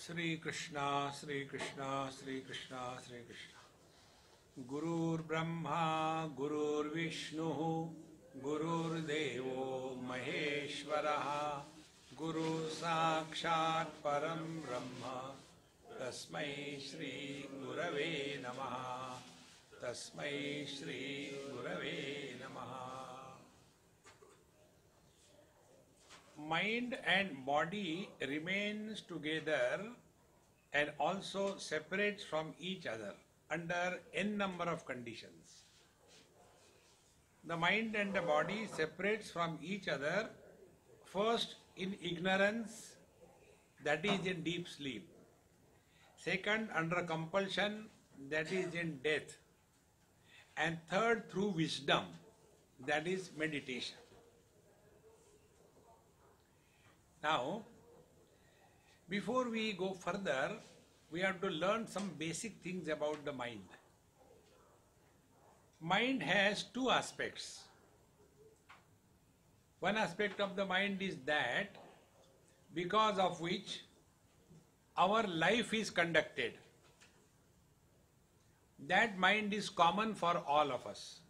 Sri Krishna, Sri Krishna, Sri Krishna, Sri Krishna. Gurur Brahma, Gurur Vishnu, Gurur Devo Maheshwaraha, Guru Sakshat Param Brahma, Tasmai Shri Gurave Namaha, Tasmai Shri Gurave Namaha. Mind and body remains together and also separates from each other under n number of conditions. The mind and the body separates from each other first in ignorance, that is in deep sleep. Second, under compulsion, that is in death. And third, through wisdom, that is meditation. Now, before we go further, we have to learn some basic things about the mind. Mind has two aspects. One aspect of the mind is that because of which our life is conducted. That mind is common for all of us.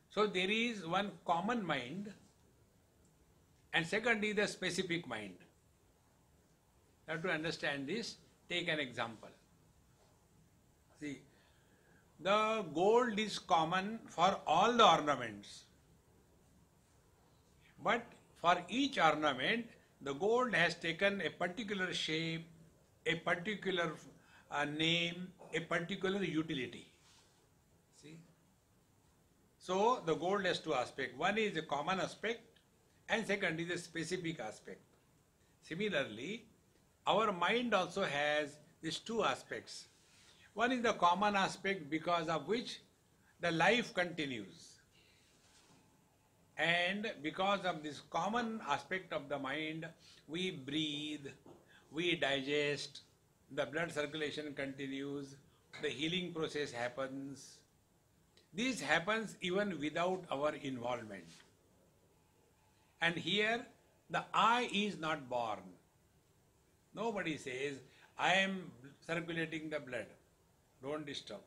So there is one common mind, and second is the specific mind. You have to understand this. Take an example. See, the gold is common for all the ornaments. But for each ornament, the gold has taken a particular shape, a particular name, a particular utility. See? So the gold has two aspects. One is a common aspect and second is a specific aspect. Similarly, our mind also has these two aspects. One is the common aspect because of which the life continues. And because of this common aspect of the mind, we breathe, we digest, the blood circulation continues, the healing process happens. This happens even without our involvement. And here, the I is not born. Nobody says, I am circulating the blood, don't disturb.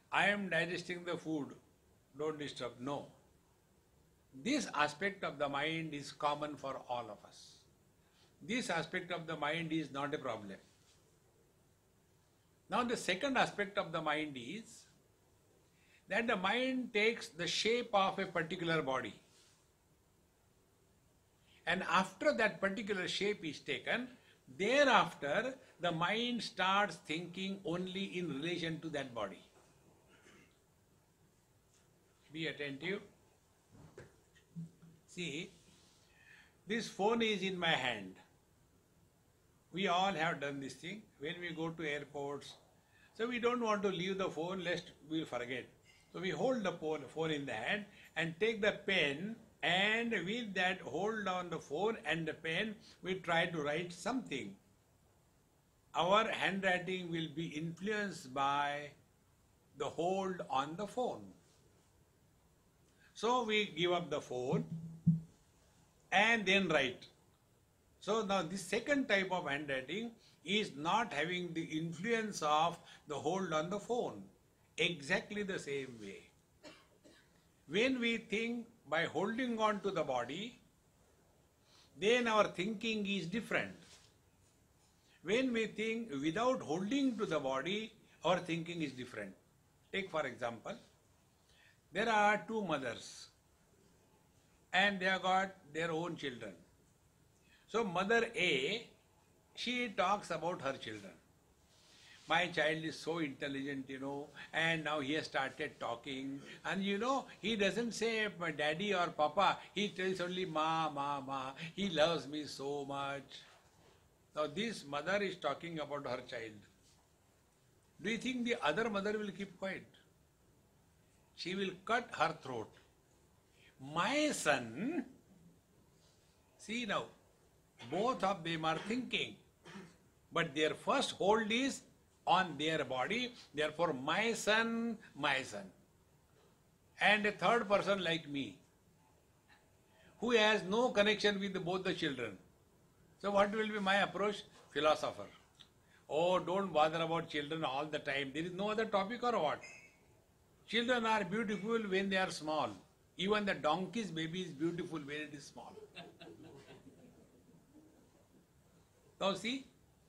I am digesting the food, don't disturb. No. This aspect of the mind is common for all of us. This aspect of the mind is not a problem. Now the second aspect of the mind is that the mind takes the shape of a particular body. And after that particular shape is taken, thereafter the mind starts thinking only in relation to that body. Be attentive. See, this phone is in my hand. We all have done this thing when we go to airports. So we don't want to leave the phone lest we'll forget. So we hold the phone in the hand and take the pen, and with that hold on the phone and the pen, we try to write something. Our handwriting will be influenced by the hold on the phone. So we give up the phone and then write. So now this second type of handwriting is not having the influence of the hold on the phone. Exactly the same way. When we think by holding on to the body, then our thinking is different. When we think without holding to the body, our thinking is different. Take for example, there are two mothers and they have got their own children. So mother A, she talks about her children. My child is so intelligent, and now he has started talking. And he doesn't say daddy or papa, he tells only ma, ma, ma. He loves me so much. Now this mother is talking about her child. Do you think the other mother will keep quiet? She will cut her throat. My son, see now, both of them are thinking, but their first hold is on their body. Therefore, my son, and a third person like me, who has no connection with both the children. So what will be my approach? Philosopher. Oh, don't bother about children all the time. There is no other topic or what? Children are beautiful when they are small. Even the donkey's baby is beautiful when it is small. Now see,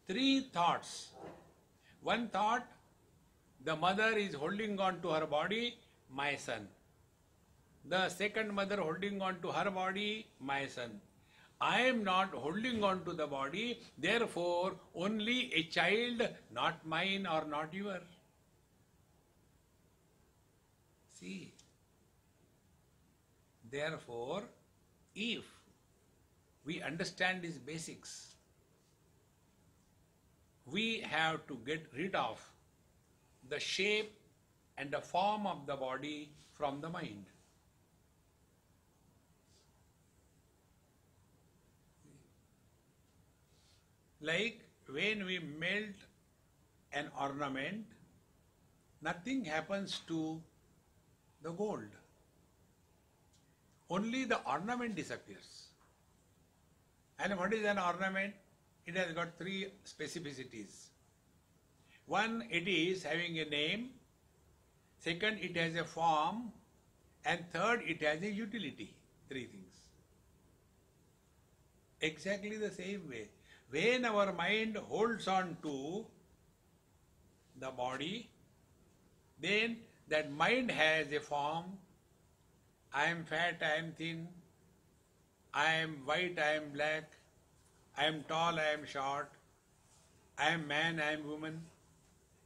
three thoughts. One thought, the mother is holding on to her body, my son. The second mother holding on to her body, my son. I am not holding on to the body, therefore only a child, not mine or not yours. See, therefore, if we understand these basics, we have to get rid of the shape and the form of the body from the mind. Like when we melt an ornament, nothing happens to the gold. Only the ornament disappears. And what is an ornament? It has got three specificities. One, it is having a name. Second, it has a form. And third, it has a utility. Three things. Exactly the same way. When our mind holds on to the body, then that mind has a form. I am fat, I am thin. I am white, I am black. I am tall, I am short. I am man, I am woman.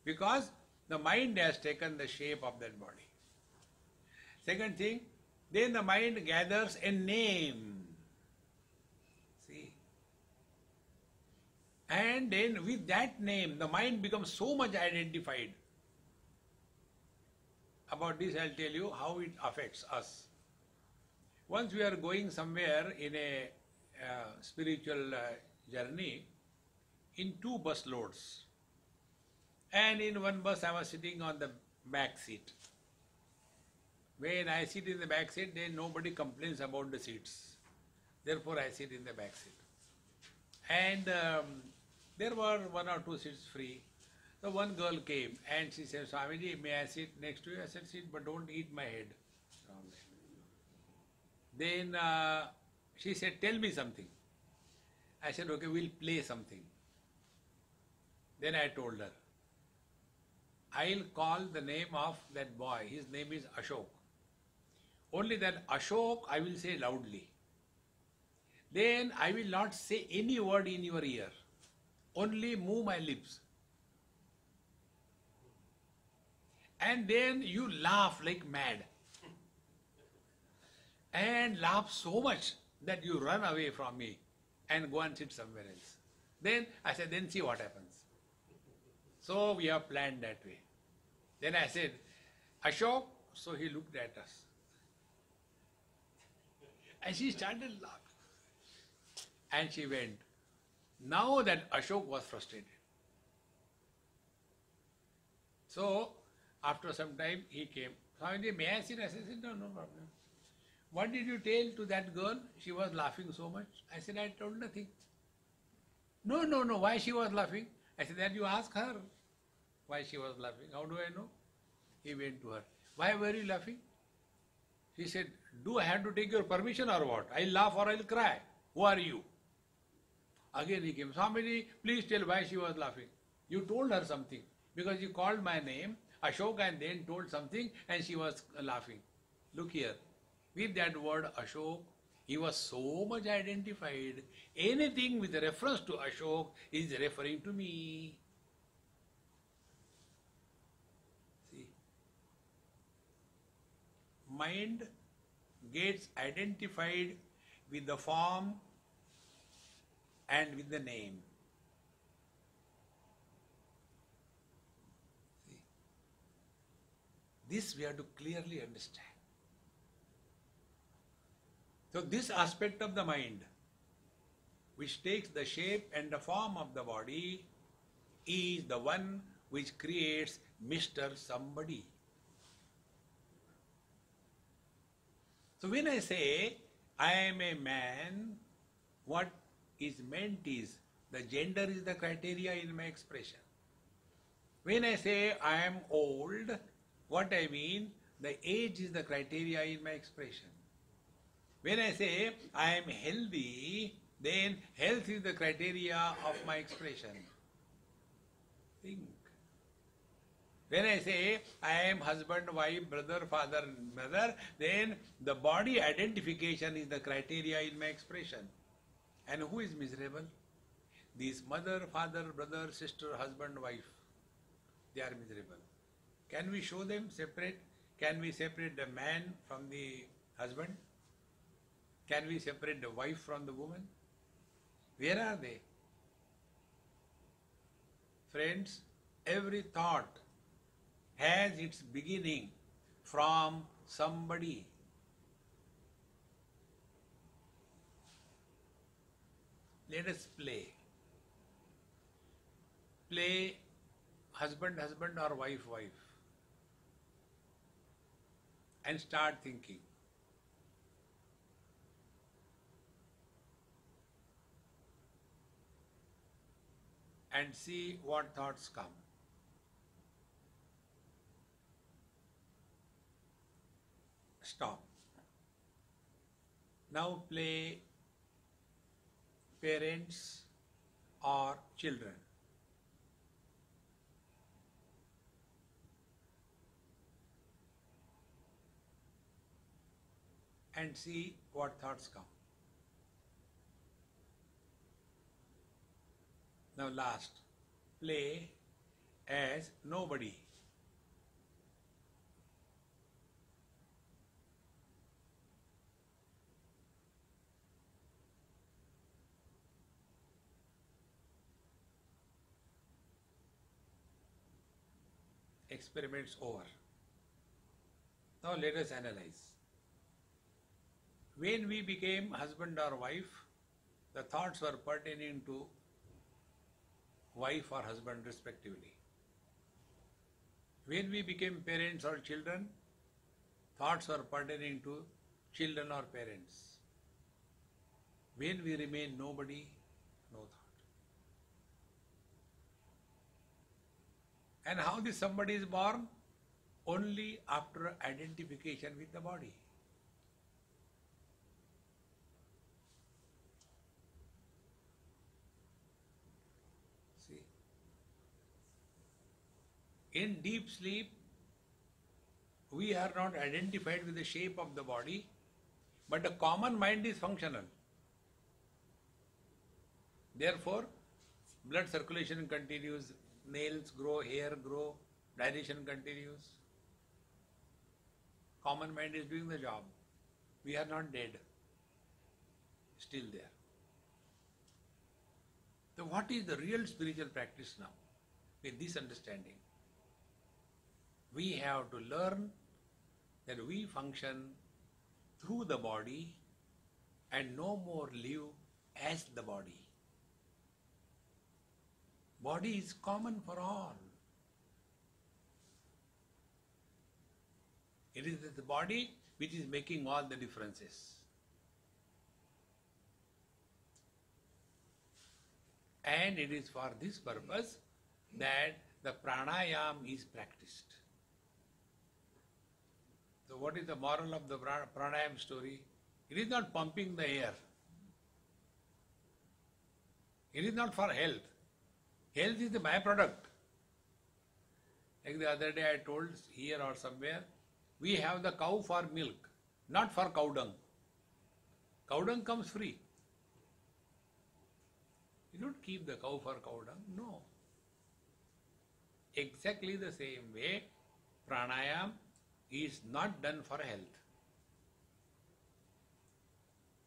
Because the mind has taken the shape of that body. Second thing, then the mind gathers a name. See? And then with that name, the mind becomes so much identified. About this I'll tell you how it affects us. Once we are going somewhere in a spiritual journey, in two bus loads. And in one bus I was sitting on the back seat. When I sit in the back seat, then nobody complains about the seats. Therefore I sit in the back seat. And there were one or two seats free. So one girl came and she said, Swamiji, may I sit next to you? I said, sit, but don't eat my head. Then she said, tell me something. I said, okay, we'll play something. Then I told her, I'll call the name of that boy. His name is Ashok. Only that Ashok I will say loudly. Then I will not say any word in your ear. Only move my lips. And then you laugh like mad. And laugh so much that you run away from me and go and sit somewhere else. Then I said, then see what happens. So we have planned that way. Then I said, Ashok, so he looked at us. And she started laughing. And she went. Now that Ashok was frustrated. So, after some time, he came. Swamiji, may I sit? I said, no, no problem. What did you tell to that girl? She was laughing so much. I said, I told nothing. No, no, no. Why she was laughing? I said, that you ask her why she was laughing. How do I know? He went to her. Why were you laughing? She said, do I have to take your permission or what? I'll laugh or I'll cry. Who are you? Again he came. Swamiji, please tell why she was laughing. You told her something. Because you called my name, Ashok, and then told something and she was laughing. Look here. With that word Ashok, he was so much identified. Anything with reference to Ashok is referring to me. See, mind gets identified with the form and with the name. See, this we have to clearly understand. So this aspect of the mind, which takes the shape and the form of the body, is the one which creates Mr. Somebody. So when I say, I am a man, what is meant is the gender is the criteria in my expression. When I say I am old, what I mean, the age is the criteria in my expression. When I say I am healthy, then health is the criteria of my expression. Think. When I say I am husband, wife, brother, father, mother, then the body identification is the criteria in my expression. And who is miserable? These mother, father, brother, sister, husband, wife. They are miserable. Can we show them separate? Can we separate the man from the husband? Can we separate the wife from the woman? Where are they? Friends, every thought has its beginning from somebody. Let us play. Play husband, husband or wife, wife. And start thinking. And see what thoughts come. Stop. Now play parents or children. And see what thoughts come. Now last, play as nobody. Experiments over. Now let us analyze. When we became husband or wife, the thoughts were pertaining to wife or husband respectively. When we became parents or children, thoughts were pertaining to children or parents. When we remain nobody, no thought. And how this somebody is born? Only after identification with the body. See, in deep sleep, we are not identified with the shape of the body, but the common mind is functional. Therefore, blood circulation continues, nails grow, hair grow, digestion continues. Common mind is doing the job. We are not dead. Still there. So what is the real spiritual practice now? With this understanding, we have to learn that we function through the body and no more live as the body. Body is common for all. It is the body which is making all the differences. And it is for this purpose that the pranayam is practiced. So what is the moral of the pranayam story? It is not pumping the air. It is not for health. Health is the byproduct. Like the other day I told here or somewhere, we have the cow for milk, not for cow dung. Cow dung comes free. You don't keep the cow for cow dung, no. Exactly the same way, pranayam is not done for health.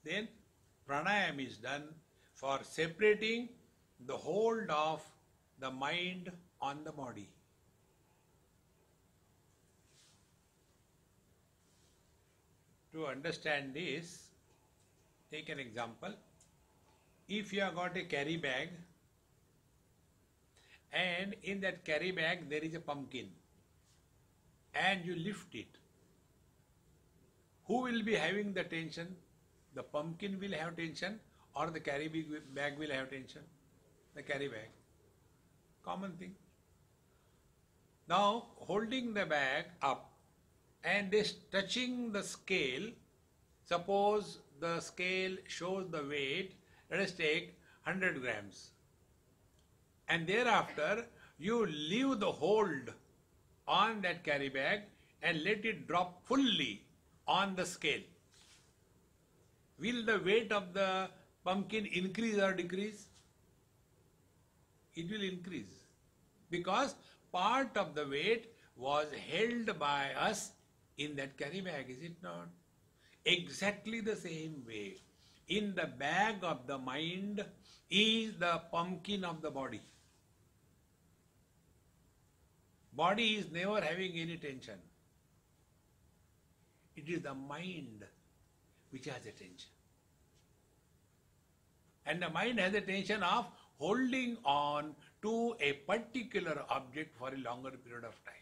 Then pranayam is done for separating the hold of the mind on the body. To understand this, take an example. If you have got a carry bag and in that carry bag there is a pumpkin and you lift it, who will be having the tension? The pumpkin will have tension or the carry bag will have tension? The carry bag. Common thing. Now, holding the bag up and this touching the scale, suppose the scale shows the weight, let us take 100 grams. And thereafter, you leave the hold on that carry bag and let it drop fully on the scale. Will the weight of the pumpkin increase or decrease? It will increase because part of the weight was held by us in that carry bag, is it not? Exactly the same way, in the bag of the mind is the pumpkin of the body. Body is never having any tension. It is the mind which has a tension. And the mind has a tension of holding on to a particular object for a longer period of time.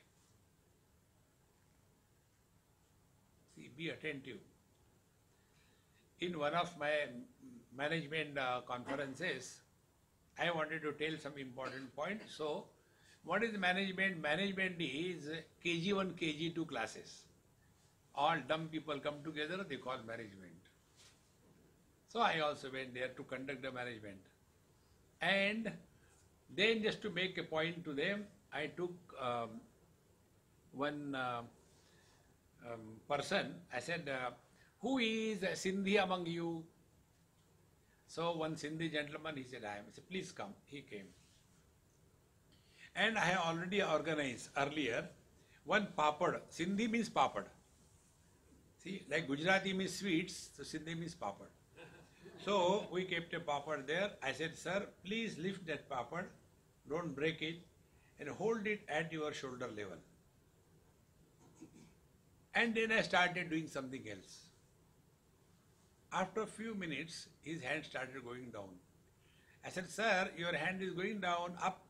See, be attentive. In one of my management conferences, I wanted to tell some important points. So, what is management? Management is KG1, KG2 classes. All dumb people come together, they call management. So I also went there to conduct the management. And then just to make a point to them, I took one person, I said, who is a Sindhi among you? So one Sindhi gentleman, he said, I am. I said, please come. He came. And I have already organized earlier one papad. Sindhi means papad. See, like Gujarati means sweets, so Sindhi means papad. So we kept a papad there. I said, sir, please lift that papad, don't break it, and hold it at your shoulder level. And then I started doing something else. After a few minutes, his hand started going down. I said, sir, your hand is going down, up.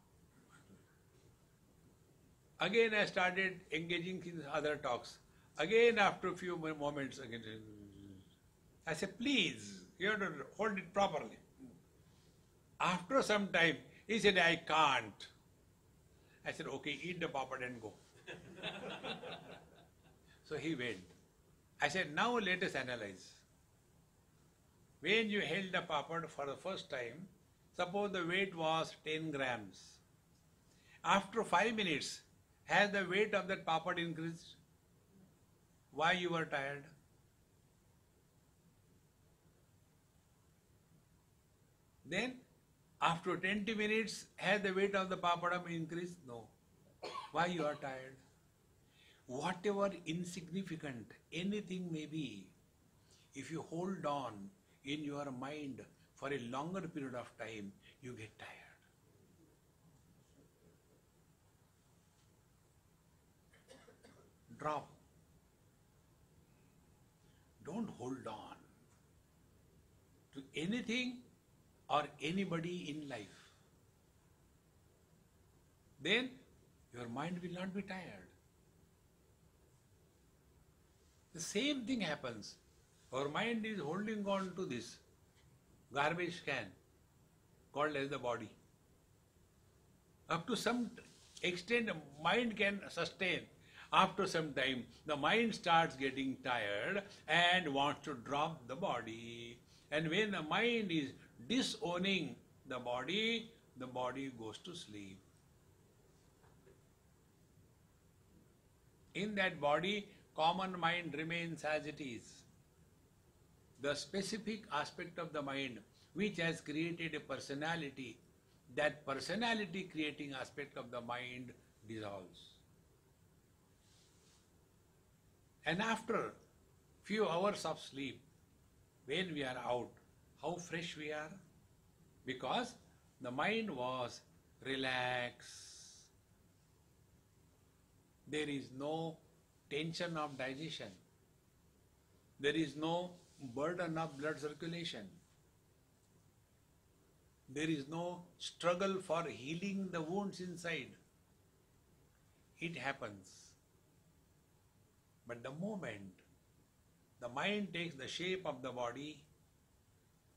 Again, I started engaging in other talks. Again, after a few moments, again, I said, please, you have to hold it properly. After some time, he said, I can't. I said, okay, eat the papad and go. So he went. I said, now let us analyze. When you held the papad for the first time, suppose the weight was 10 grams. After 5 minutes, has the weight of that papad increased? Why you were tired? Then, after 20 minutes, has the weight of the papadam increased? No. Why you are tired? Whatever insignificant, anything may be, if you hold on in your mind for a longer period of time, you get tired. Drop. Don't hold on to anything or anybody in life. Then your mind will not be tired. The same thing happens. Our mind is holding on to this garbage can called as the body. Up to some extent, mind can sustain. After some time, the mind starts getting tired and wants to drop the body. And when the mind is disowning the body goes to sleep. In that body, common mind remains as it is. The specific aspect of the mind which has created a personality, that personality creating aspect of the mind dissolves. And after few hours of sleep, when we are out, how fresh we are? Because the mind was relaxed. There is no tension of digestion. There is no burden of blood circulation. There is no struggle for healing the wounds inside. It happens. But the moment the mind takes the shape of the body,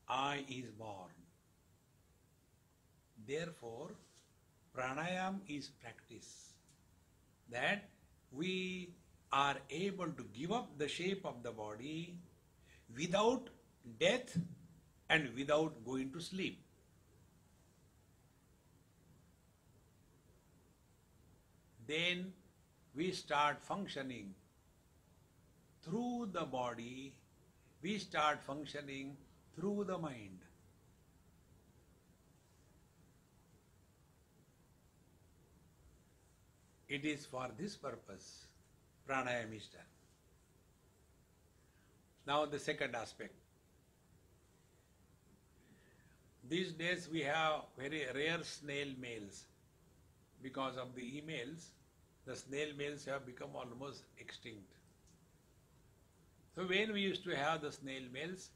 I is born. Therefore, pranayam is practice. That we are able to give up the shape of the body without death and without going to sleep. Then we start functioning through the body, we start functioning through the mind. It is for this purpose pranayam is done. Now the second aspect. These days we have very rare snail mails. Because of the emails, the snail mails have become almost extinct. So when we used to have the snail mails,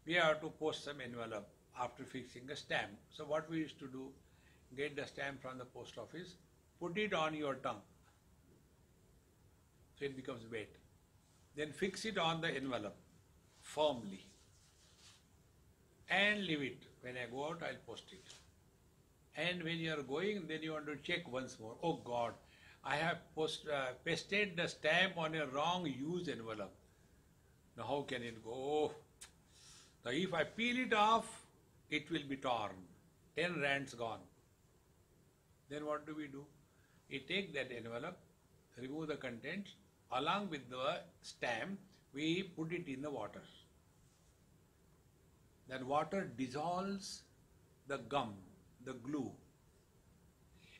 we have to post some envelope after fixing a stamp. So what we used to do, get the stamp from the post office, put it on your tongue, so it becomes wet. Then fix it on the envelope firmly and leave it. When I go out, I'll post it. And when you are going, then you want to check once more. Oh God, I have pasted the stamp on a wrong used envelope. Now how can it go? Now if I peel it off, it will be torn. 10 rands gone. Then what do? We take that envelope, remove the contents, along with the stamp, we put it in the water. That water dissolves the gum, the glue,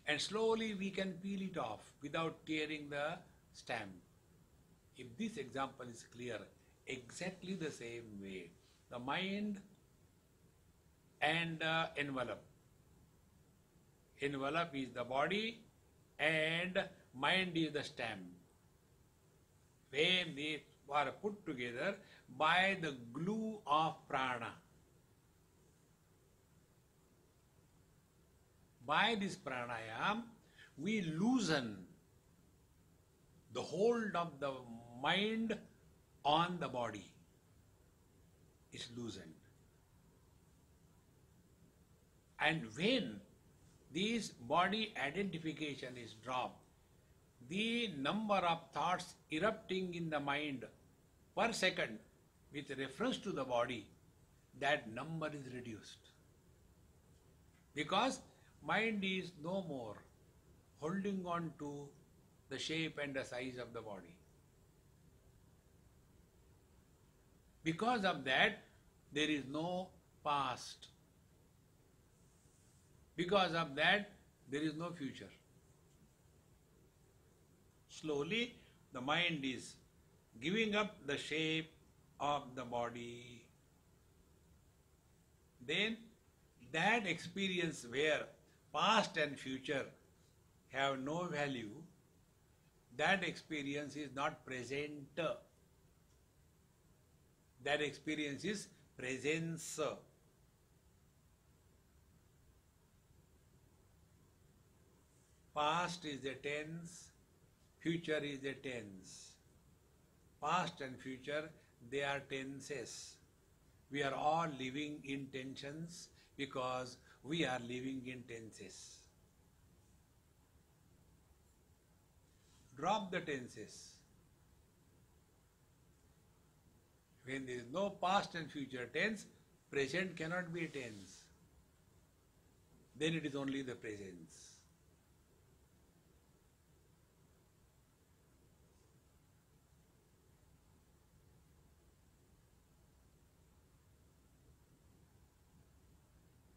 and slowly we can peel it off without tearing the stamp. If this example is clear, exactly the same way, the mind and the envelope. Envelope is the body and mind is the stamp. When they are put together by the glue of prana, by this pranayam, we loosen the hold of the mind on the body. It's loosened. And when this body identification is dropped, the number of thoughts erupting in the mind per second with reference to the body, that number is reduced. Because mind is no more holding on to the shape and the size of the body. Because of that, there is no past. Because of that, there is no future. Slowly, the mind is giving up the shape of the body. Then, that experience where past and future have no value, that experience is not present. That experience is presence. Past is a tense, future is a tense. Past and future, they are tenses. We are all living in tensions because we are living in tenses. Drop the tenses. When there is no past and future tense, present cannot be a tense. Then it is only the presence.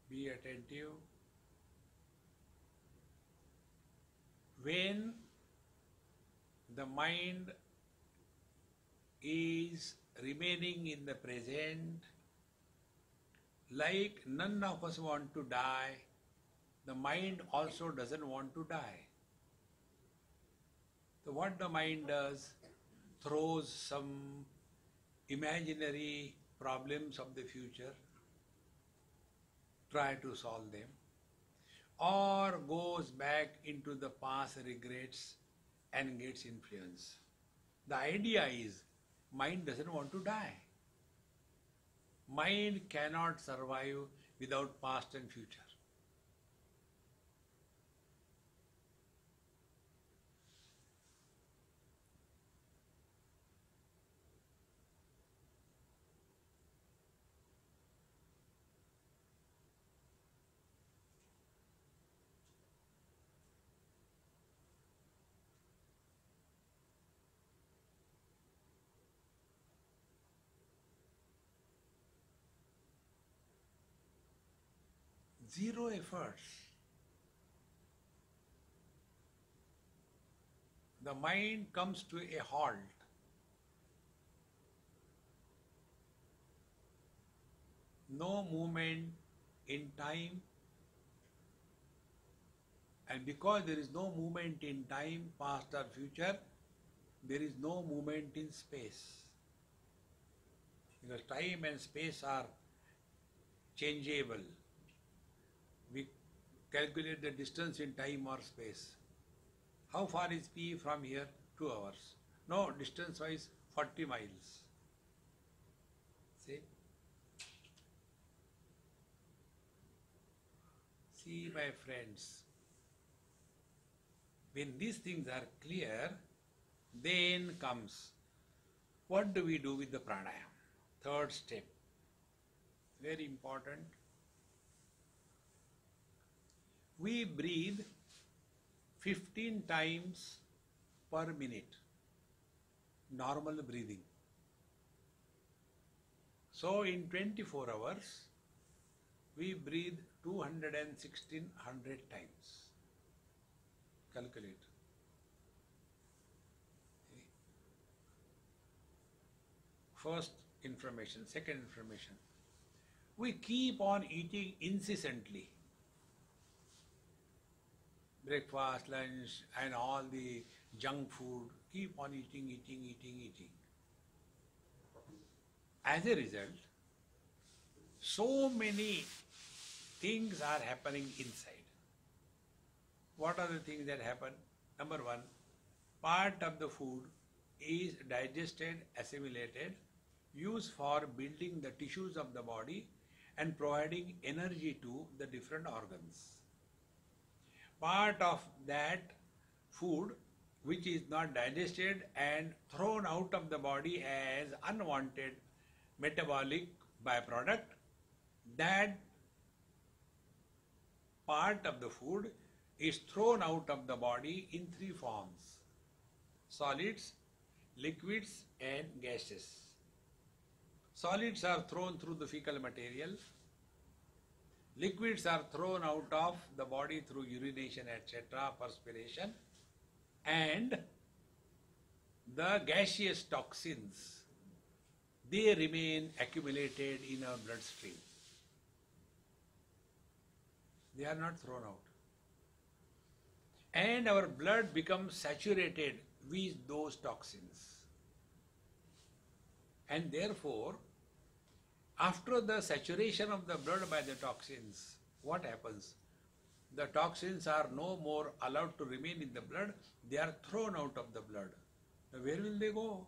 Be attentive. When the mind is remaining in the present, like none of us want to die, the mind also doesn't want to die. So what the mind does, throws some imaginary problems of the future, try to solve them, or goes back into the past regrets and gets influence. The idea is, mind doesn't want to die. Mind cannot survive without past and future. Zero efforts. The mind comes to a halt. No movement in time, and because there is no movement in time, past or future, there is no movement in space. Because time and space are changeable. We calculate the distance in time or space. How far is P from here? 2 hours. No, distance wise 40 miles. See? See, my friends, when these things are clear, then comes, what do we do with the pranayama? Third step, very important. We breathe 15 times per minute, normal breathing. So in 24 hours, we breathe 216 times. Calculate. First information, second information. We keep on eating incessantly. Breakfast, lunch, and all the junk food, keep on eating. As a result, so many things are happening inside. What are the things that happen? Number one, part of the food is digested, assimilated, used for building the tissues of the body and providing energy to the different organs. Part of that food which is not digested and thrown out of the body as unwanted metabolic byproduct, that part of the food is thrown out of the body in 3 forms: solids, liquids and gases. Solids are thrown through the fecal material. Liquids are thrown out of the body through urination, etc., perspiration. And the gaseous toxins, they remain accumulated in our bloodstream. They are not thrown out. And our blood becomes saturated with those toxins. And therefore, after the saturation of the blood by the toxins, what happens? The toxins are no more allowed to remain in the blood, they are thrown out of the blood. Now where will they go?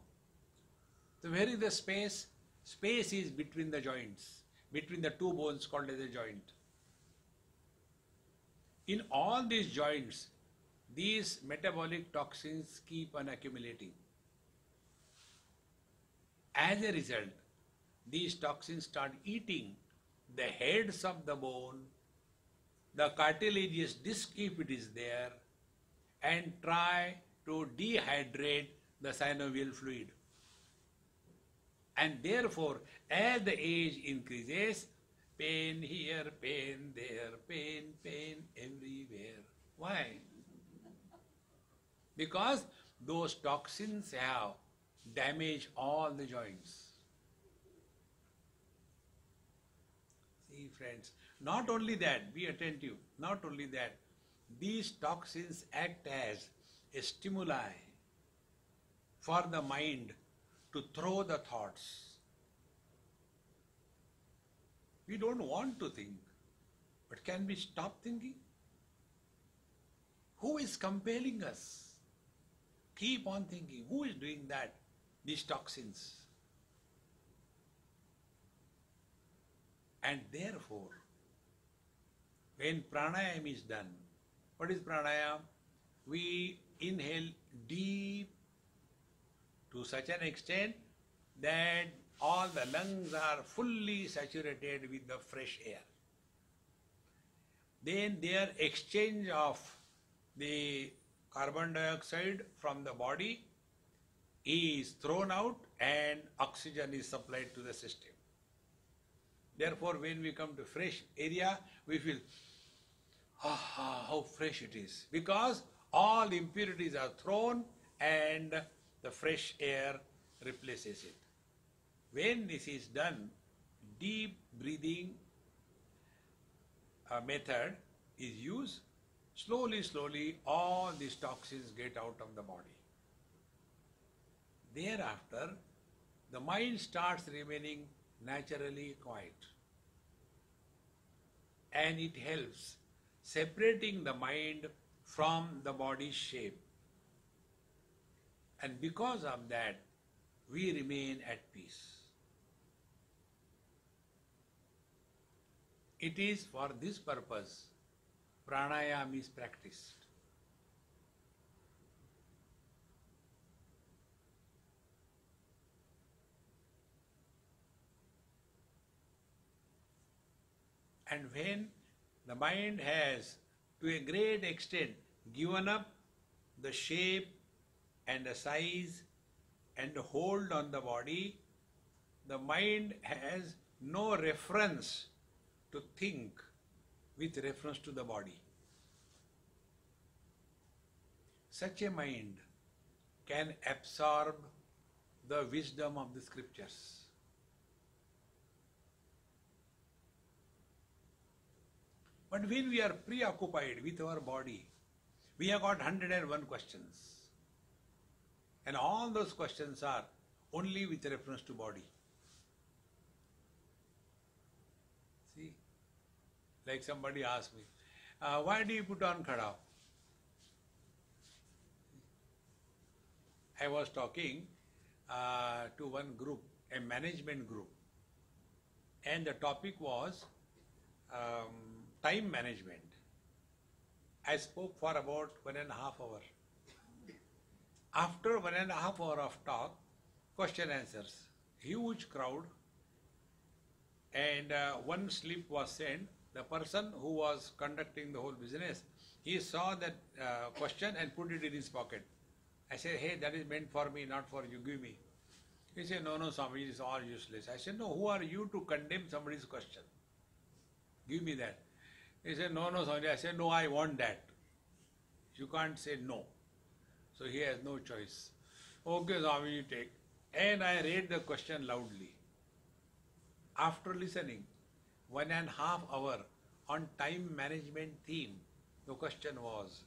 So where is the space? Space is between the joints, between the 2 bones called as a joint. In all these joints, these metabolic toxins keep on accumulating. As a result, these toxins start eating the heads of the bone, the cartilaginous disc if it is there, and try to dehydrate the synovial fluid. And therefore, as the age increases, pain here, pain there, pain everywhere. Why? Because those toxins have damaged all the joints. See, friends, not only that, be attentive, not only that, these toxins act as a stimuli for the mind to throw the thoughts. We don't want to think, but can we stop thinking? Who is compelling us? Keep on thinking. Who is doing that? These toxins. And therefore, when pranayama is done, what is pranayama? We inhale deep to such an extent that all the lungs are fully saturated with the fresh air. Then their exchange of the carbon dioxide from the body is thrown out and oxygen is supplied to the system. Therefore, when we come to fresh area, we feel, how fresh it is. Because all impurities are thrown and the fresh air replaces it. When this is done, deep breathing method is used. Slowly, all these toxins get out of the body. Thereafter, the mind starts remaining naturally quiet. And it helps separating the mind from the body's shape. And because of that, we remain at peace. It is for this purpose pranayama is practiced. And when the mind has, to a great extent, given up the shape and the size and the hold on the body, the mind has no reference to think with reference to the body. Such a mind can absorb the wisdom of the scriptures. But when we are preoccupied with our body, we have got 101 questions. And all those questions are only with reference to body. See, like somebody asked me, why do you put on khada? I was talking to one group, a management group, and the topic was time management. I spoke for about 1.5 hours. After 1.5 hours of talk, question answers, huge crowd, and one slip was sent. The person who was conducting the whole business, he saw that question and put it in his pocket. I said, hey, that is meant for me, not for you, give me. He said, no, Swami, it is all useless. I said, no, who are you to condemn somebody's question? Give me that. He said, no, Swami. I said, no, I want that. You can't say no. So he has no choice. Okay, Swami, you take. And I read the question loudly. After listening 1.5 hours on time management theme, the question was,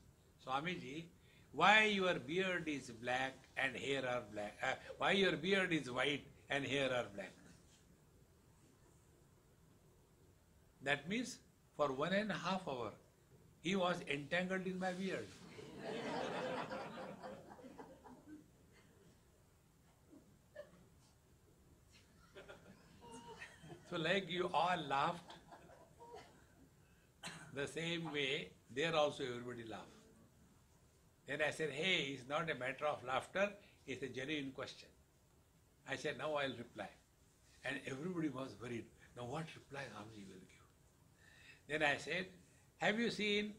Swamiji, why your beard is black and hair are black? Why your beard is white and hair are black? That means for 1.5 hours, he was entangled in my beard. So like you all laughed, the same way, there also everybody laughed. Then I said, hey, it's not a matter of laughter, it's a genuine question. I said, now I'll reply. And everybody was worried. Now what reply Swamiji will give? Then I said, have you seen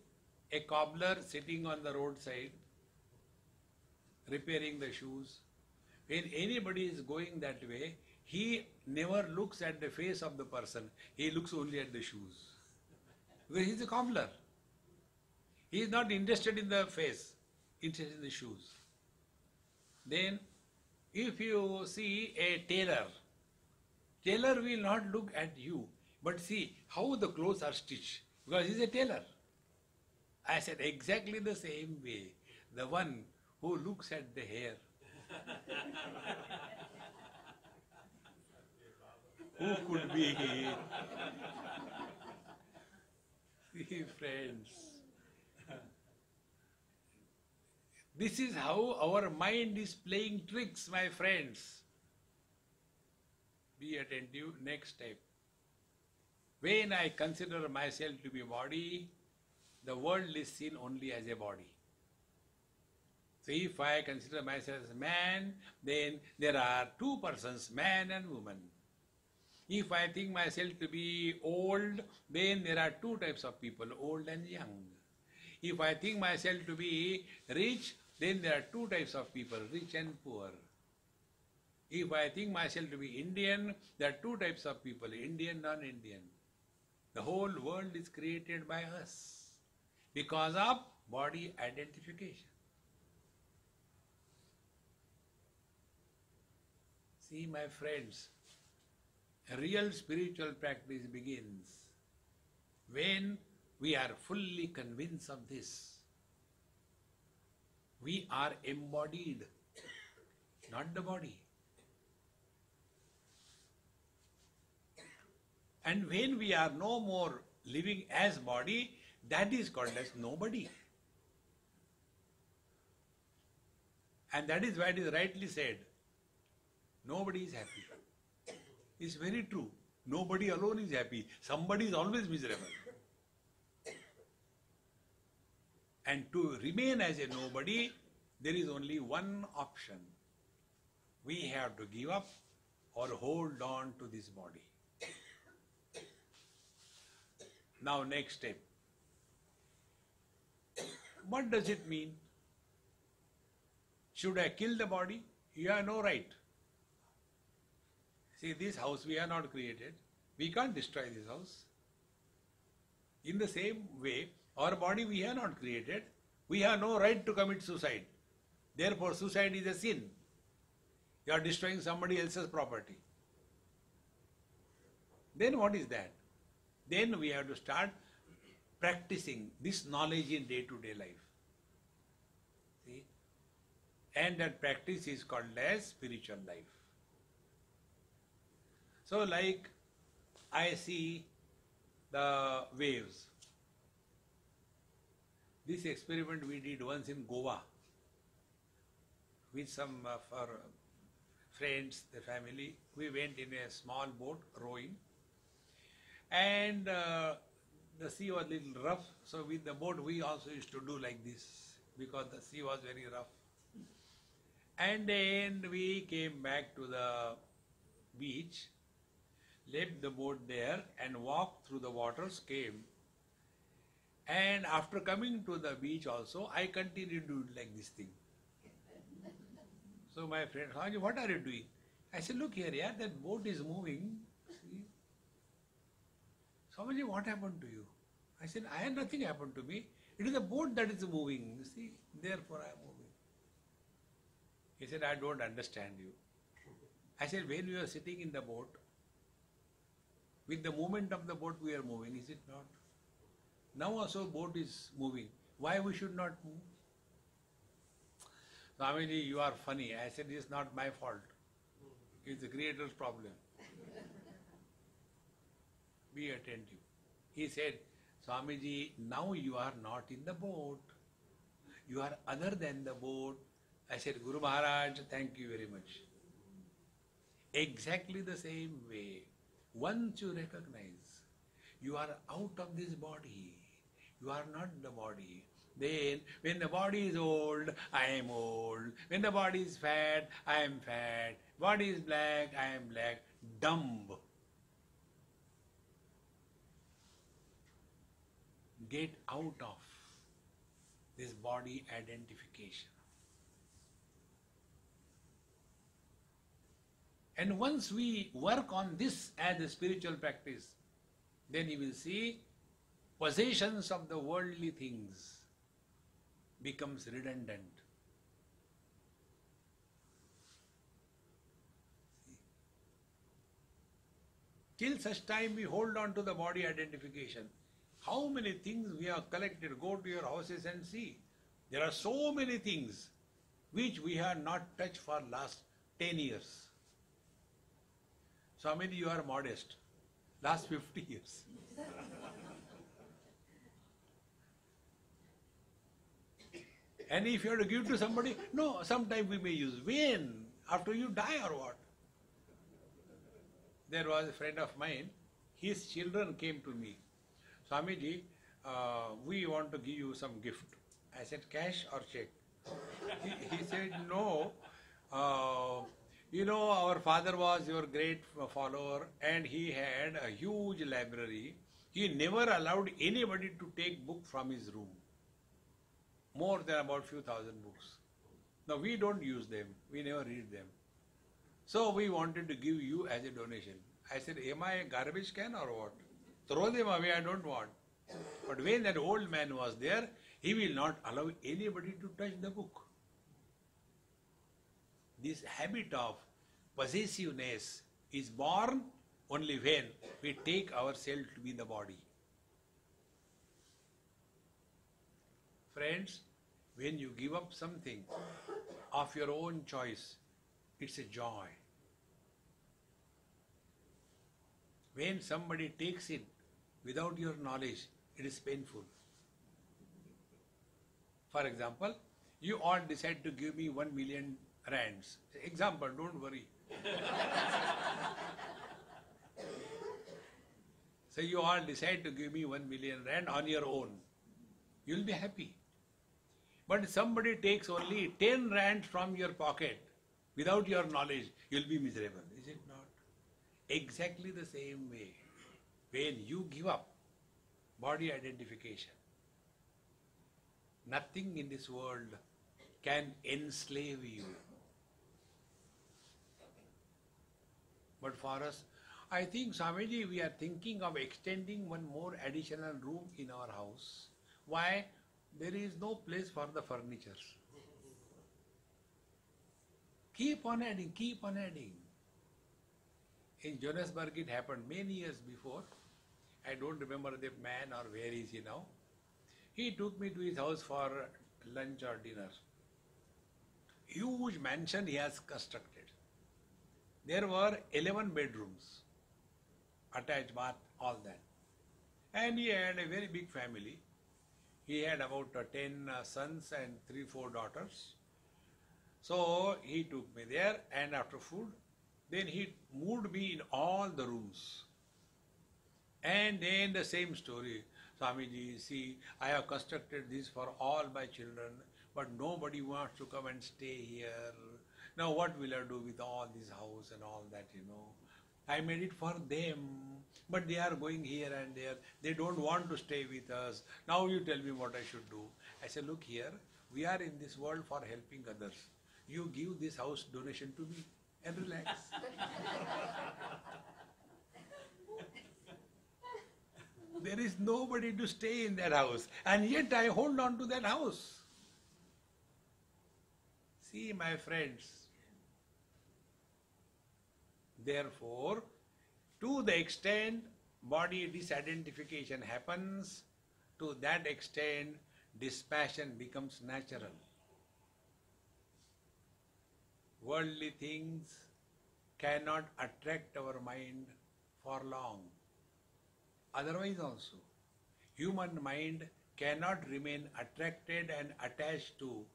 a cobbler sitting on the roadside, repairing the shoes? When anybody is going that way, he never looks at the face of the person, he looks only at the shoes. Because he is a cobbler. He is not interested in the face, interested in the shoes. Then, if you see a tailor, tailor will not look at you, but see how the clothes are stitched, because he is a tailor. I said exactly the same way, the one who looks at the hair. Who could be? See, friends, this is how our mind is playing tricks, my friends. Be attentive. Next step. When I consider myself to be body, the world is seen only as a body. So if I consider myself as man, then there are two persons, man and woman. If I think myself to be old, then there are two types of people, old and young. If I think myself to be rich, then there are two types of people, rich and poor. If I think myself to be Indian, there are two types of people, Indian, non-Indian. The whole world is created by us because of body identification. See, my friends, a real spiritual practice begins when we are fully convinced of this. We are embodied, not the body. And when we are no more living as body, that is called as nobody. And that is why it is rightly said, nobody is happy. It's very true. Nobody alone is happy. Somebody is always miserable. And to remain as a nobody, there is only one option. We have to give up or hold on to this body. Now next step. What does it mean? Should I kill the body? You have no right. See, this house we have not created. We can't destroy this house. In the same way, our body we have not created. We have no right to commit suicide. Therefore, suicide is a sin. You are destroying somebody else's property. Then what is that? Then we have to start practicing this knowledge in day-to-day life. See? And that practice is called as spiritual life. So like I see the waves. This experiment we did once in Goa with some of our friends, the family. We went in a small boat rowing, and the sea was a little rough, so with the boat we also used to do like this because the sea was very rough. And then we came back to the beach, left the boat there and walked through the waters, came. And after coming to the beach also, I continued to do like this thing. So my friend, Swami, what are you doing? I said, look here, yeah, that boat is moving. See? Swamiji, what happened to you? I said, I had nothing happened to me. It is the boat that is moving. See, therefore I am moving. He said, I don't understand you. I said, when you are sitting in the boat, with the movement of the boat we are moving, is it not? Now also boat is moving. Why we should not move? Swamiji, you are funny. I said, it's not my fault. It's the Creator's problem. Be attentive. He said, Swamiji, now you are not in the boat. You are other than the boat. I said, Guru Maharaj, thank you very much. Exactly the same way, once you recognize you are out of this body, you are not the body. Then, when the body is old, I am old. When the body is fat, I am fat. Body is black, I am black. Dumb. Get out of this body identification. And once we work on this as a spiritual practice, then you will see possessions of the worldly things becomes redundant. Till such time we hold on to the body identification. How many things we have collected? Go to your houses and see. There are so many things which we have not touched for last 10 years. Swami, you are modest. Last 50 years. And if you have to give to somebody, no, sometime we may use. When? After you die or what? There was a friend of mine, his children came to me, Swamiji, we want to give you some gift. I said, cash or check? He said, no. Our father was your great follower and he had a huge library. He never allowed anybody to take book from his room. More than about few thousand books. Now we don't use them. We never read them. So we wanted to give you as a donation. I said, am I a garbage can or what? Throw them away, I don't want. But when that old man was there, he will not allow anybody to touch the book. This habit of possessiveness is born only when we take ourselves to be the body. Friends, when you give up something of your own choice, it's a joy. When somebody takes it without your knowledge, it is painful. For example, you all decide to give me 1 million rands. Example, don't worry. So you all decide to give me 1 million rand on your own. You'll be happy. But somebody takes only 10 rands from your pocket without your knowledge, you'll be miserable, is it not? Exactly the same way. When you give up body identification, nothing in this world can enslave you. But for us, I think, Swamiji, we are thinking of extending one more additional room in our house. Why? There is no place for the furniture. Keep on adding, keep on adding. In Johannesburg it happened many years before. I don't remember the man or where is he now. He took me to his house for lunch or dinner. Huge mansion he has constructed. There were 11 bedrooms, attached bath, all that. And he had a very big family. He had about 10 sons and 3-4 daughters. So he took me there, and after food, then he moved me in all the rooms. And then the same story. Swamiji, see, I have constructed this for all my children, but nobody wants to come and stay here. Now what will I do with all this house and all that, I made it for them, but they are going here and there. They don't want to stay with us. Now you tell me what I should do. I said, look here, we are in this world for helping others. You give this house donation to me and relax. There is nobody to stay in that house, and yet I hold on to that house. See, my friends, therefore, to the extent body disidentification happens, to that extent dispassion becomes natural. Worldly things cannot attract our mind for long. Otherwise also, human mind cannot remain attracted and attached to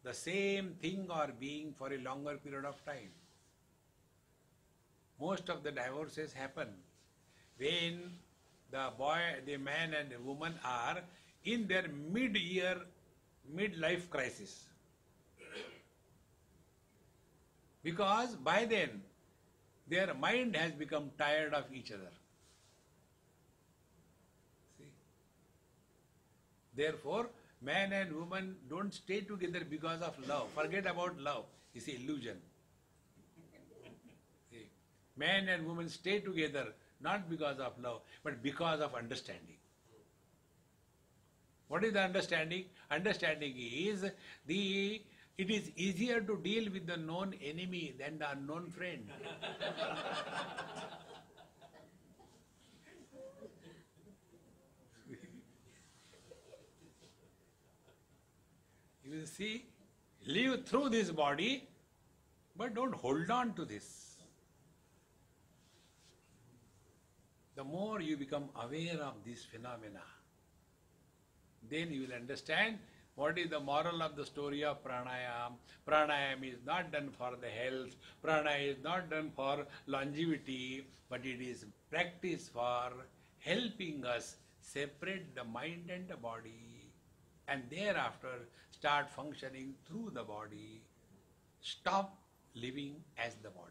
the same thing or being for a longer period of time. Most of the divorces happen when the man and the woman are in their mid-life crisis. Because by then, their mind has become tired of each other. See? Therefore, man and woman don't stay together because of love. Forget about love. It's an illusion. See? Man and woman stay together not because of love, but because of understanding. What is the understanding? Understanding is it is easier to deal with the known enemy than the unknown friend. You will see, live through this body, but don't hold on to this. The more you become aware of these phenomena, then you will understand what is the moral of the story of pranayam. Pranayam is not done for the health, pranayam is not done for longevity, but it is practice for helping us separate the mind and the body, and thereafter start functioning through the body. Stop living as the body.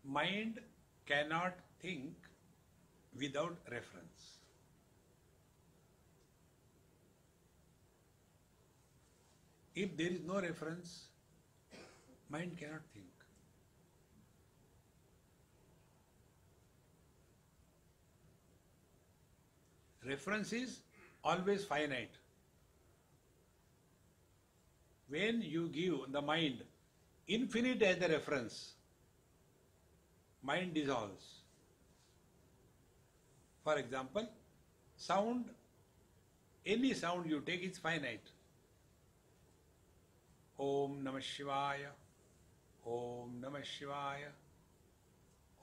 Mind cannot think without reference. If there is no reference, mind cannot think. Reference is always finite. When you give the mind infinite as the reference, mind dissolves. For example, sound, any sound you take is finite. Om Namah Shivaya, Om Namah Shivaya,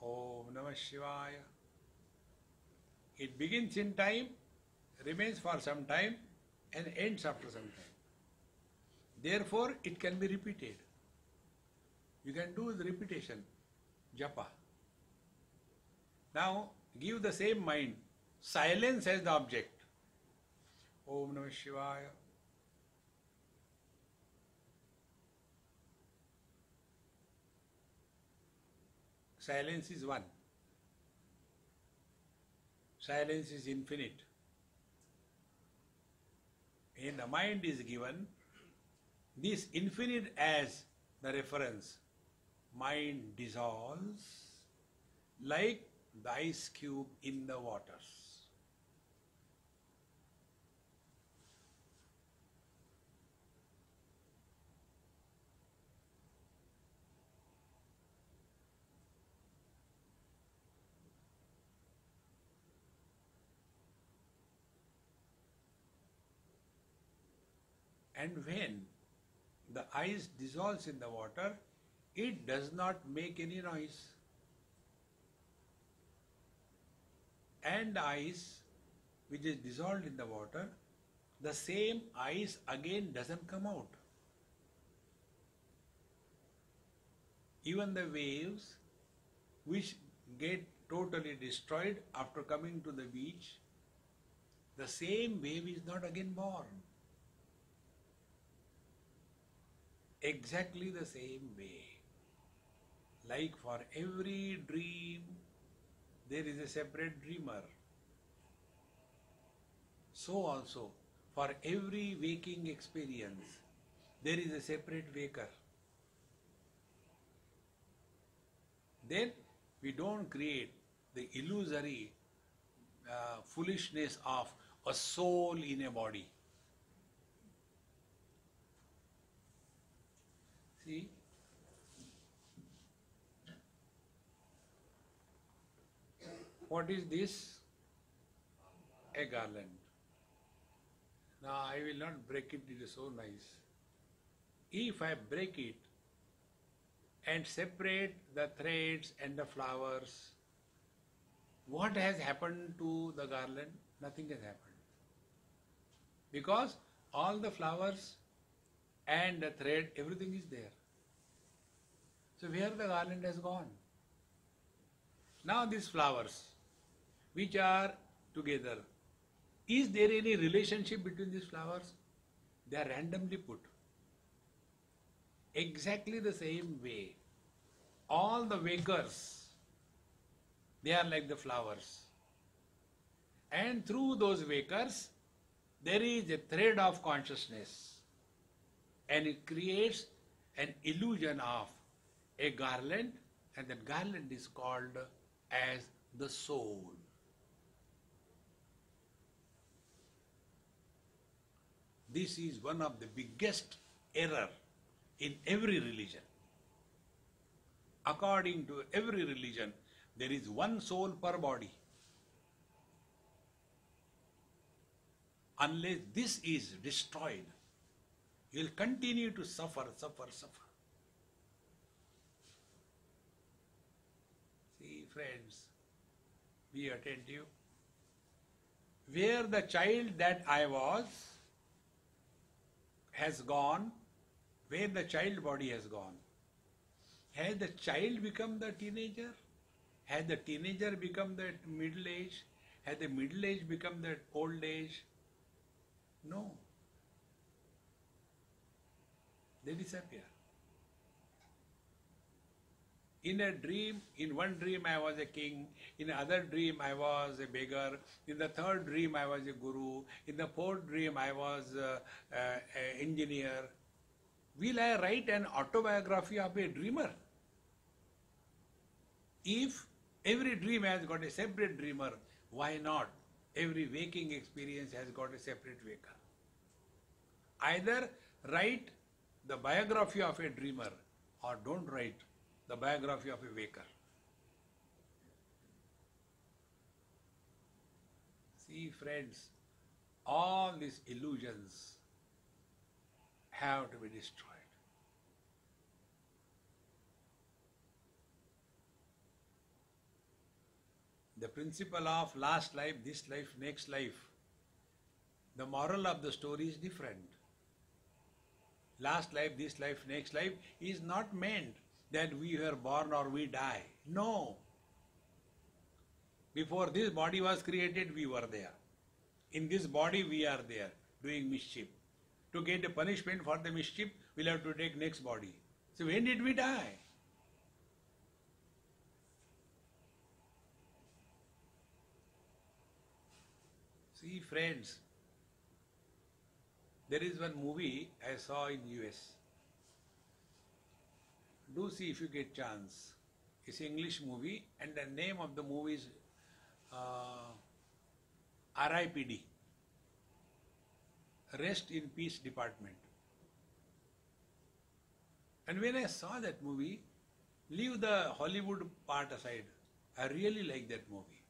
Om Namah Shivaya. It begins in time, remains for some time, and ends after some time. Therefore, it can be repeated. You can do the repetition, japa. Now, give the same mind silence as the object. Om Namah Shivaya. Silence is one. Silence is infinite. And the mind is given this infinite as the reference. Mind dissolves like the ice cube in the waters. And when the ice dissolves in the water, it does not make any noise. And the ice which is dissolved in the water, the same ice again doesn't come out. Even the waves which get totally destroyed after coming to the beach, the same wave is not again born. Exactly the same way. Like for every dream, there is a separate dreamer. So also, for every waking experience, there is a separate waker. Then we don't create the illusory foolishness of a soul in a body. See? What is this? A garland. Now I will not break it, it is so nice. If I break it and separate the threads and the flowers, what has happened to the garland? Nothing has happened. Because all the flowers and the thread, everything is there. So where the garland has gone? Now these flowers, which are together, is there any relationship between these flowers? They are randomly put. Exactly the same way, all the wakers, they are like the flowers. And through those wakers, there is a thread of consciousness. And it creates an illusion of a garland, and that garland is called as the soul. This is one of the biggest error in every religion. According to every religion, there is one soul per body. Unless this is destroyed, you will continue to suffer. See, friends, be attentive. where the child that I was has gone, where the child body has gone. Has the child become the teenager? Has the teenager become the middle age? Has the middle age become the old age? No. They disappear. In a dream, in one dream I was a king, in another dream I was a beggar, in the third dream I was a guru, in the fourth dream I was an engineer. Will I write an autobiography of a dreamer? If every dream has got a separate dreamer, why not every waking experience has got a separate waker? Either write the biography of a dreamer or don't write the biography of a waker. See, friends, all these illusions have to be destroyed. The principle of last life, this life, next life, the moral of the story is different. Last life, this life, next life is not meant that we were born or we die. No. Before this body was created, we were there. In this body, we are there, doing mischief. To get a punishment for the mischief, we'll have to take next body. So when did we die? See, friends, there is one movie I saw in US. Do see if you get chance. It's an English movie and the name of the movie is RIPD. Rest in Peace Department. And when I saw that movie, leave the Hollywood part aside, I really like that movie.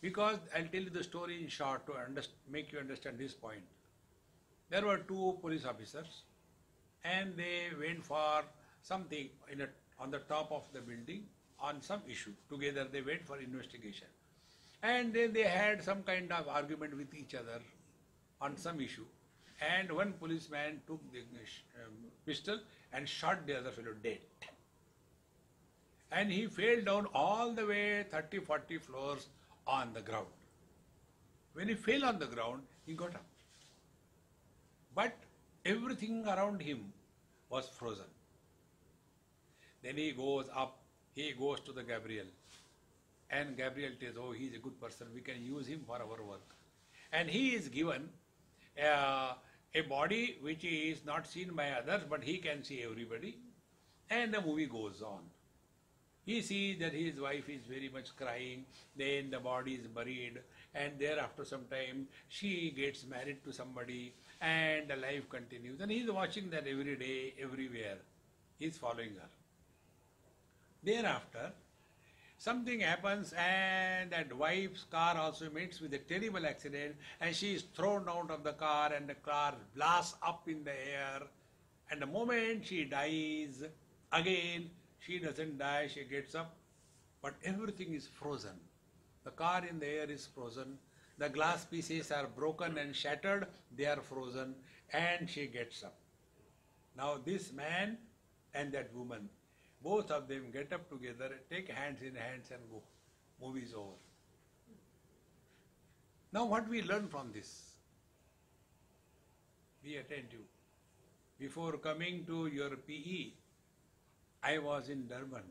Because I'll tell you the story in short to make you understand this point. There were two police officers and they went for something on the top of the building on some issue. Together they went for investigation. And then they had some kind of argument with each other on some issue. And one policeman took the pistol and shot the other fellow dead. And he fell down all the way 30-40 floors on the ground. When he fell on the ground, he got up. But everything around him was frozen. Then he goes up, he goes to the Gabriel. And Gabriel tells, oh, he's a good person, we can use him for our work. And he is given a body which is not seen by others, but he can see everybody. And the movie goes on. He sees that his wife is very much crying, then the body is buried, and thereafter some time she gets married to somebody, and the life continues. And he is watching that every day, everywhere. He is following her. Thereafter, something happens and that wife's car also meets with a terrible accident and she is thrown out of the car and the car blasts up in the air. And the moment she dies, again, she doesn't die, she gets up, but everything is frozen. The car in the air is frozen. The glass pieces are broken and shattered, they are frozen, and she gets up. Now this man and that woman, both of them get up together, take hands in hands and go. Movie is over. Now what we learn from this? Be attentive. Before coming to your PE, I was in Durban.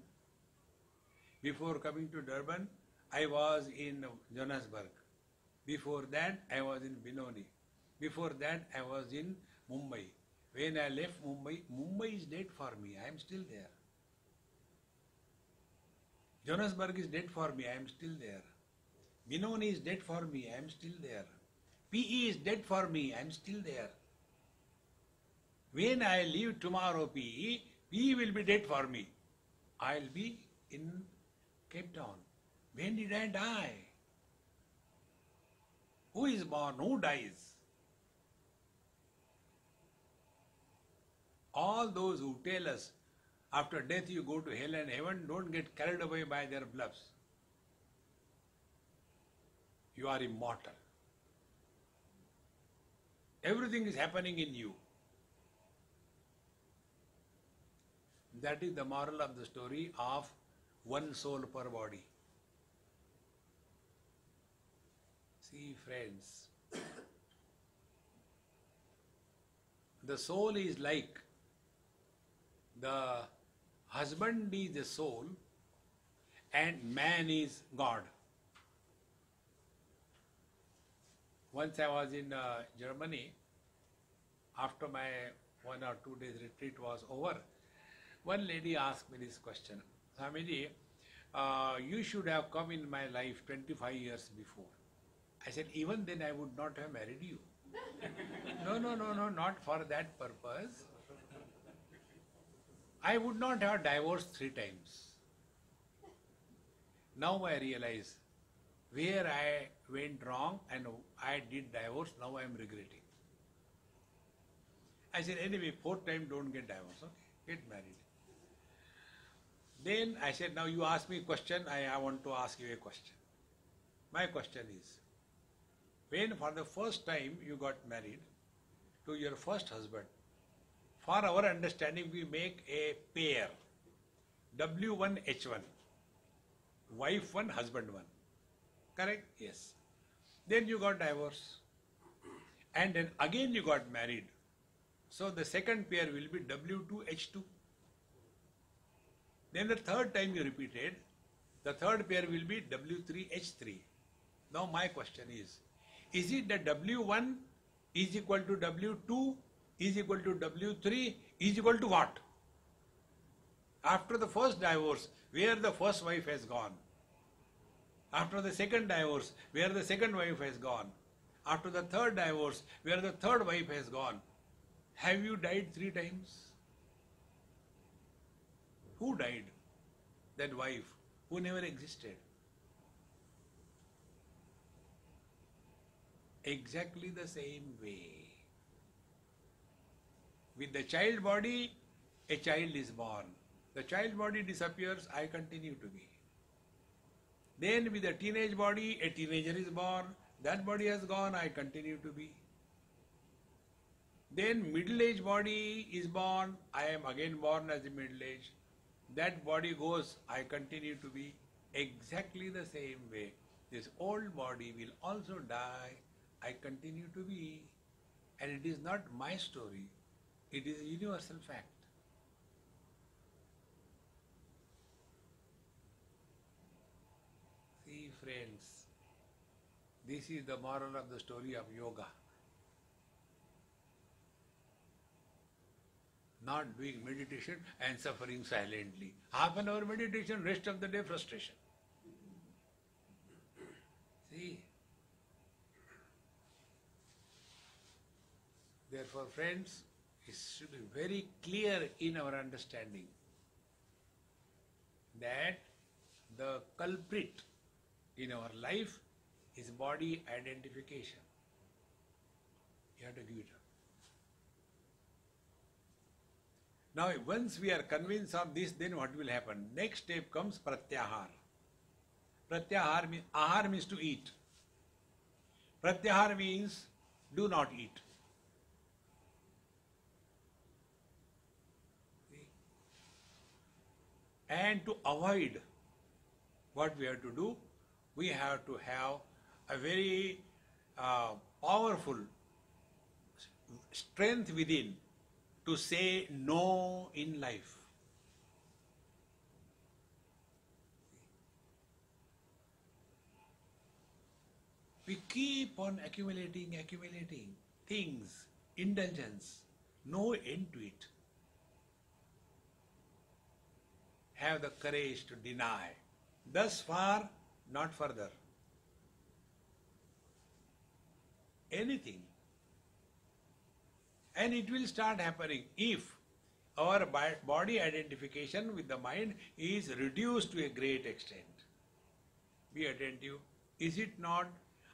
Before coming to Durban, I was in Johannesburg. Before that, I was in Benoni. Before that, I was in Mumbai. When I left Mumbai, Mumbai is dead for me. I am still there. Johannesburg is dead for me. I am still there. Benoni is dead for me. I am still there. PE is dead for me. I am still there. When I leave tomorrow PE, PE will be dead for me. I will be in Cape Town. When did I die? Who is born? Who dies? All those who tell us after death you go to hell and heaven, don't get carried away by their bluffs. You are immortal. Everything is happening in you. That is the moral of the story of one soul per body. See, friends, the soul is like the husband is the soul and man is God. Once I was in Germany, after my 1 or 2 days retreat was over, one lady asked me this question, Swamiji, you should have come in my life 25 years before. I said, even then I would not have married you. No, not for that purpose. I would not have divorced 3 times. Now I realize where I went wrong and I did divorce, now I am regretting. I said, anyway, 4th time don't get divorced, okay? Get married. Then I said, now you ask me a question, I want to ask you a question. My question is, when for the first time you got married to your first husband, for our understanding we make a pair, W1H1, wife 1, husband 1. Correct? Yes. Then you got divorced. And then again you got married. So the second pair will be W2H2. Then the third time you repeated, the third pair will be W3H3. Now my question is it that W1 is equal to W2 is equal to W3 is equal to what? After the first divorce, where the first wife has gone? After the second divorce, where the second wife has gone? After the third divorce, where the third wife has gone? Have you died 3 times? Who died? That wife who never existed. Exactly the same way. With the child body, a child is born. The child body disappears, I continue to be. Then with the teenage body, a teenager is born. That body has gone, I continue to be. Then middle-aged body is born, I am again born as a middle-aged. That body goes, I continue to be. Exactly the same way. This old body will also die, I continue to be. And it is not my story, it is a universal fact. See, friends, this is the moral of the story of yoga. Not doing meditation and suffering silently. Half an hour meditation, rest of the day frustration. See? Therefore, friends, it should be very clear in our understanding that the culprit in our life is body identification. You have to give it up. Now, once we are convinced of this, then what will happen? Next step comes pratyahar. Pratyahar means, ahar means to eat. Pratyahar means do not eat. See? And to avoid, what we have to do? We have to have a very powerful strength within to say no in life. We keep on accumulating things, indulgence, no end to it. Have the courage to deny. Thus far, not further. Anything. And it will start happening if our body identification with the mind is reduced to a great extent. Be attentive. Is it not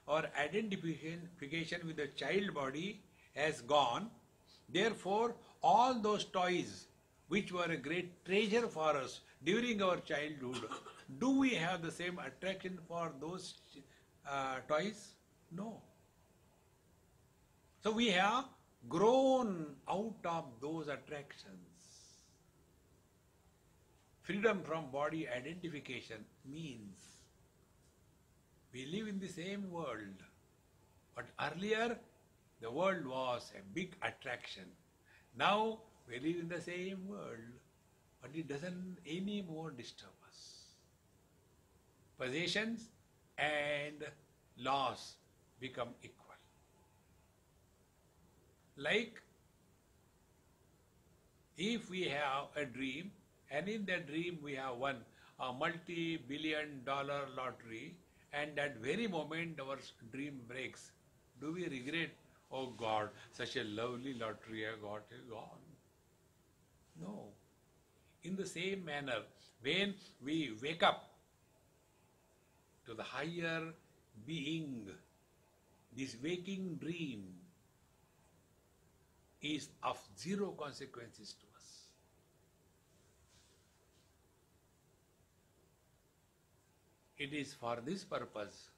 our identification with the child body has gone? Therefore, all those toys which were a great treasure for us during our childhood, do we have the same attraction for those toys? No. So we have grown out of those attractions. Freedom from body identification means we live in the same world, but earlier the world was a big attraction. Now we live in the same world, but it doesn't anymore disturb us. Possessions and loss become equal. Like if we have a dream, and in that dream we have won a multi-billion-dollar lottery, and that very moment our dream breaks, do we regret, oh God, such a lovely lottery I got is gone? No. In the same manner, when we wake up to the higher being, this waking dream is of zero consequences to us. It is for this purpose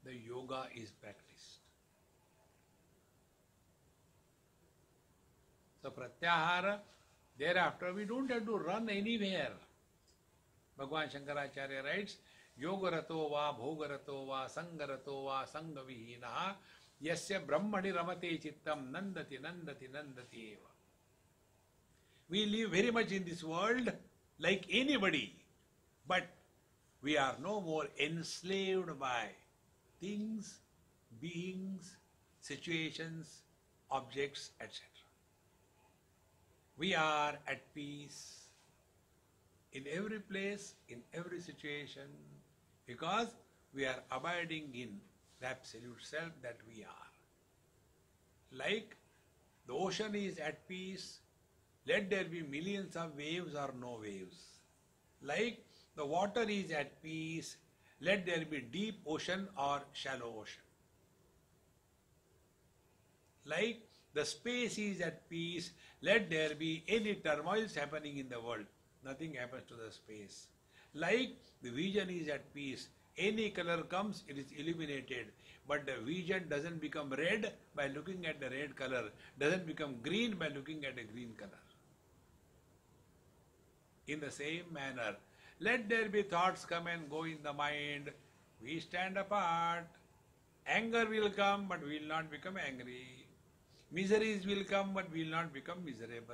the yoga is practiced. So pratyahara, thereafter we don't have to run anywhere. Bhagavan Shankaracharya writes, Yogarato va bhogarato va sangarato va sangavihinaha yasya brahmani ramate chittam nandati nandati nandati eva. We live very much in this world like anybody, but we are no more enslaved by things, beings, situations, objects, etc. We are at peace in every place, in every situation, because we are abiding in the absolute self that we are. Like the ocean is at peace, let there be millions of waves or no waves. Like the water is at peace, let there be deep ocean or shallow ocean. Like the space is at peace, let there be any turmoils happening in the world, nothing happens to the space. Like the vision is at peace, any color comes, it is illuminated, but the vision doesn't become red by looking at the red color, doesn't become green by looking at a green color. In the same manner, let there be thoughts come and go in the mind, we stand apart. Anger will come, but we will not become angry. Miseries will come, but we will not become miserable.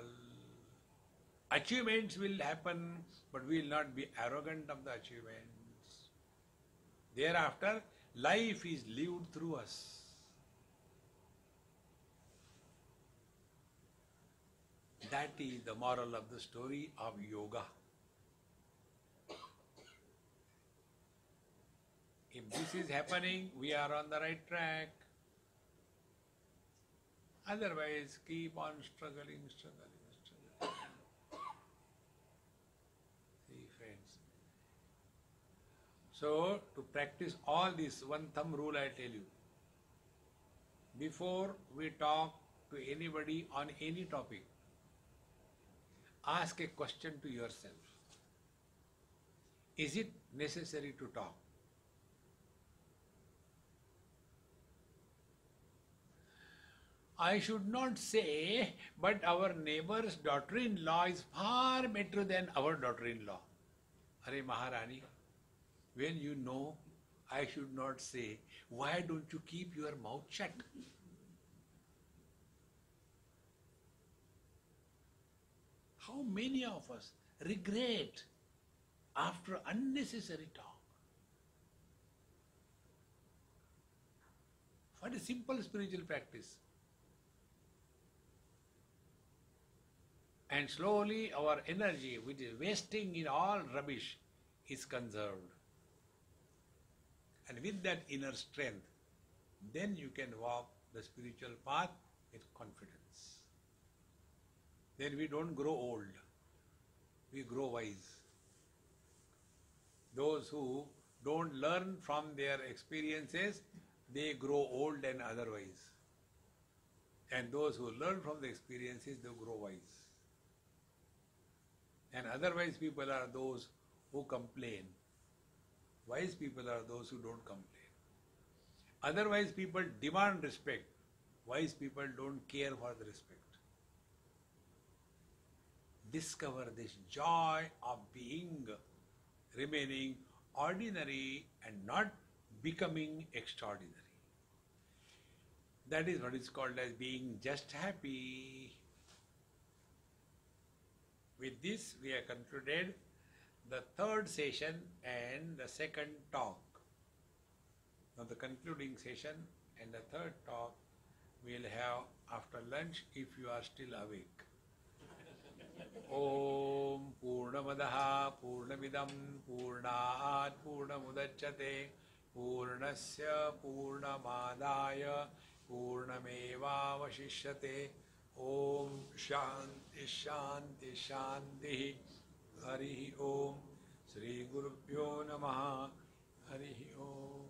Achievements will happen, but we will not be arrogant of the achievements. Thereafter, life is lived through us. That is the moral of the story of yoga. If this is happening, we are on the right track. Otherwise, keep on struggling. See, friends. So, to practice all this, one thumb rule I tell you. Before we talk to anybody on any topic, ask a question to yourself. Is it necessary to talk? I should not say, but our neighbor's daughter-in-law is far better than our daughter-in-law. Hare Maharani, when you know I should not say, why don't you keep your mouth shut? How many of us regret after unnecessary talk? For a simple spiritual practice. And slowly our energy, which is wasting in all rubbish, is conserved. And with that inner strength, then you can walk the spiritual path with confidence. Then we don't grow old, we grow wise. Those who don't learn from their experiences, they grow old and otherwise. And those who learn from the experiences, they grow wise. And otherwise people are those who complain. Wise people are those who don't complain. Otherwise, people demand respect. Wise people don't care for the respect. Discover this joy of being, remaining ordinary and not becoming extraordinary. That is what is called as being just happy. With this, we have concluded the third session and the second talk. Now the concluding session and the third talk we'll have after lunch if you are still awake. Om Purnamadaha Purnamidam Purnat Purnamudachyate Purnasya Purnamadaya Purnamevavashishyate. Om Shanti Shanti Shanti. Hari Om. Sri Gurubhyo Namaha. Hari Om.